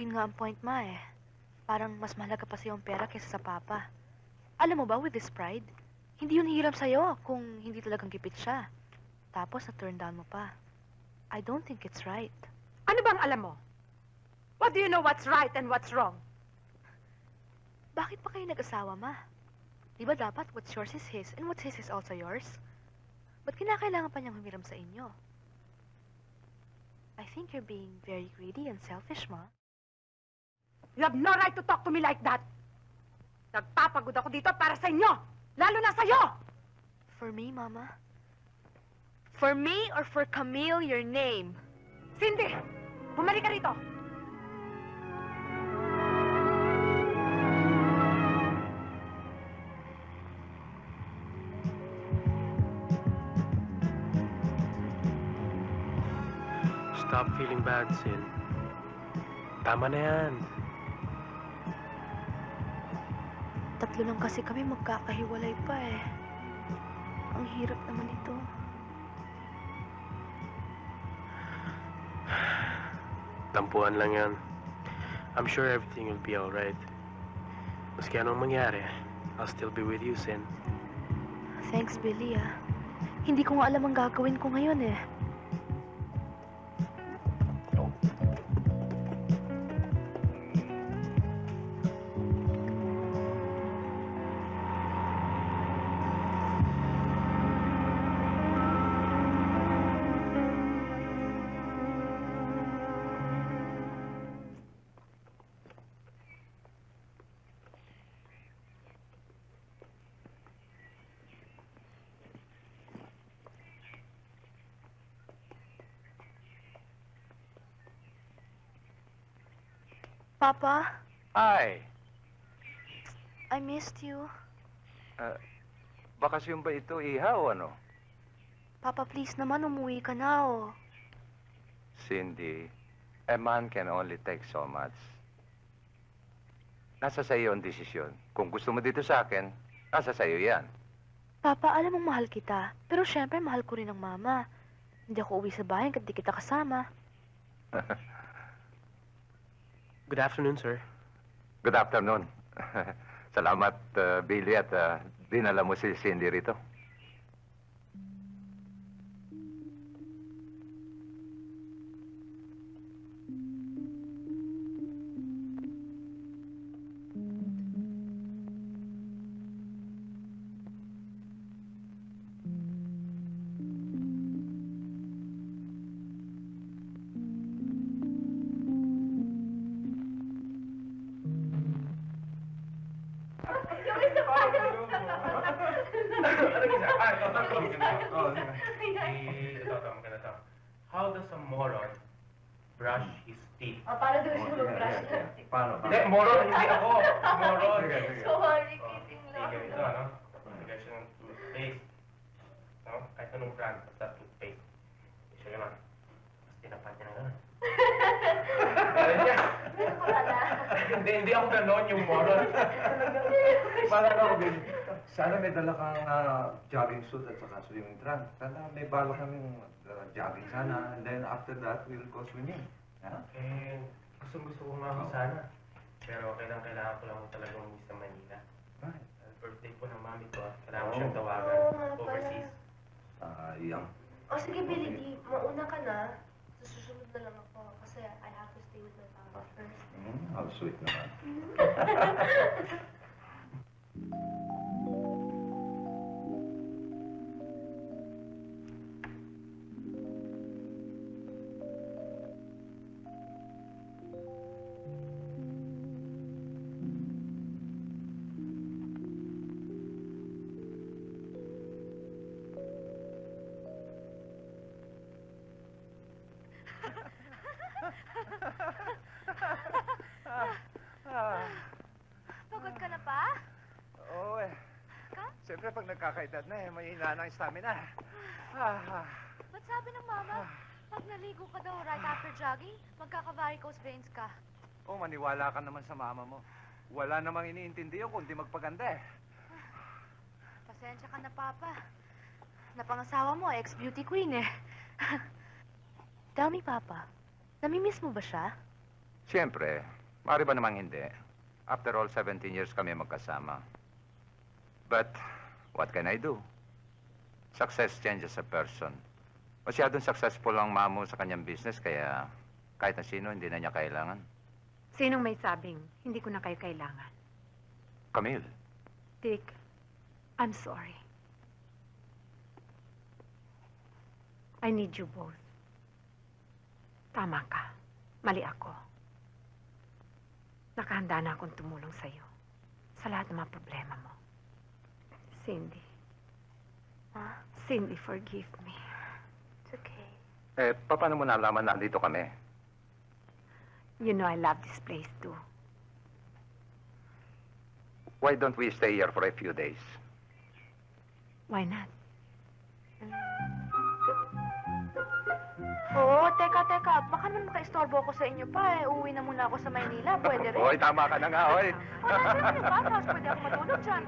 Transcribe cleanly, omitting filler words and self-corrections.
Yun nga ang point, Ma eh. Parang mas mahalaga pa sa'yo ang pera kaysa sa Papa. Alam mo ba, with this pride, hindi yun hiram sa'yo kung hindi talagang gipit siya. Tapos, na-turn down mo pa. I don't think it's right. Ano bang alam mo? What do you know what's right and what's wrong? Bakit pa kayo nag-asawa, Ma? Di ba dapat what's yours is his and what's his is also yours? Ba't kinakailangan pa niyang humiram sa inyo? I think you're being very greedy and selfish, Ma. You have no right to talk to me like that. Nagpapagod ako dito para sa inyo. Lalo na sa'yo! For me, Mama? For me or for Camille, your name? Cindy! Bumalik ka rito! Stop feeling bad, Sin. Tama na yan. Tatlo lang kasi kami magkakahiwalay pa eh. Ang hirap naman ito. Tampuhan lang yan. I'm sure everything will be alright. Maski anong mangyari, I'll still be with you, Sin. Thanks, Billy ah. Hindi ko nga alam ang gagawin ko ngayon eh. Papa, Ay, I missed you. bakasyon ba ito, iha o ano? Papa, please naman, umuwi ka na oh. Cindy, a man can only take so much. Nasa sa iyo ang desisyon. Kung gusto mo dito sa akin, nasa sa iyo yan. Papa, alam mong mahal kita. Pero syempre, mahal ko rin ang Mama. Hindi ako uwi sa bahay kahit di kita kasama. Good afternoon, sir. Good afternoon. Salamat, Billy, at dinala mo si Cindy rito. How does a moron brush his teeth? Para daw siya mag-brush ng teeth. Paano? Hindi, moron, hindi ako. Moron. Sorry, kidding lang. Sige, ito, ano? Lagay siya ng toothpaste. No? Kahit anong brand, basta toothpaste. Siya naman. Tapos tinapat niya na gano'n. Hindi ako gano'n yung moron. Malala ko din, sana may dala kang jogging suit at saka swimming trunk. Sana may bala kaming jogging sana. And then after that, we'll go swimming. Ha? Eh, gusto ko nga ako sana. Pero kailangan ko lang talaga umuwi sa Manila. Right. Birthday po ng mami ko at kailangan ko siyang tawagan Oo nga pala. overseas. Sayang. O sige, Billy, di, mauna ka na. Susunod na lang ako kasi I have to stay with my papa first. How sweet naman. Pagod ka na pa? Oo eh. Siyempre pag nagkakaedad na may hinaan ang stamina. Ba't sabi ng Mama? Pag naligo ka daw right after jogging, magkaka-varicose veins ka. Maniwala ka naman sa mama mo. Wala namang iniintindi yun kundi magpaganda eh. Pasensya ka na, Papa. Napangasawa mo, ex-beauty queen eh. Tell me, Papa, namimiss mo ba siya? Siyempre, maaari ba namang hindi? After all, 17 years kami magkasama. But, what can I do? Success changes a person. Masyadong successful ang mamo sa kanyang business, kaya kahit na sino, hindi na niya kailangan. Sinong may sabing, hindi ko na kayo kailangan? Camille, Dick, I'm sorry. I need you both. Tama ka. Mali ako. Nakahanda na akong tumulong sa'yo sa lahat ng mga problema mo. Cindy. Ma, Cindy, forgive me. it's okay. paano mo nalaman na nandito kami? You know I love this place too. Why don't we stay here for a few days? Why not? Oo, teka. Baka naman makaistorbo ako sa inyo pa eh. Uuwi na muna ako sa Maynila. Pwede rin. Hoy, tama ka na nga, hoy. Wala naman yung bathhouse. Pwede ako matulog dyan.